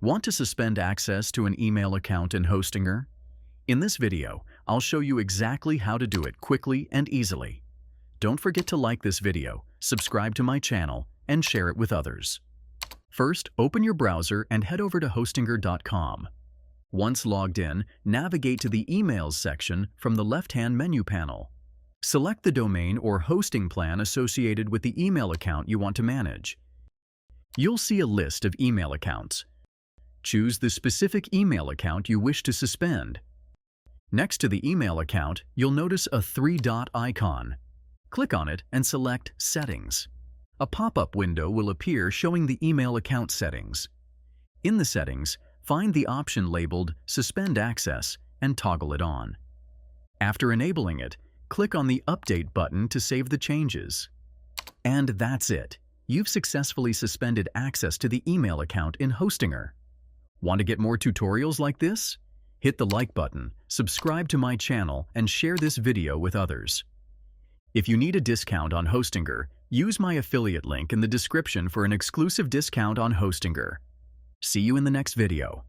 Want to suspend access to an email account in Hostinger? In this video, I'll show you exactly how to do it quickly and easily. Don't forget to like this video, subscribe to my channel, and share it with others. First, open your browser and head over to hostinger.com. Once logged in, navigate to the Emails section from the left-hand menu panel. Select the domain or hosting plan associated with the email account you want to manage. You'll see a list of email accounts. Choose the specific email account you wish to suspend. Next to the email account, you'll notice a three-dot icon. Click on it and select Settings. A pop-up window will appear showing the email account settings. In the settings, find the option labeled Suspend Access and toggle it on. After enabling it, click on the Update button to save the changes. And that's it. You've successfully suspended access to the email account in Hostinger. Want to get more tutorials like this? Hit the like button, subscribe to my channel, and share this video with others. If you need a discount on Hostinger, use my affiliate link in the description for an exclusive discount on Hostinger. See you in the next video.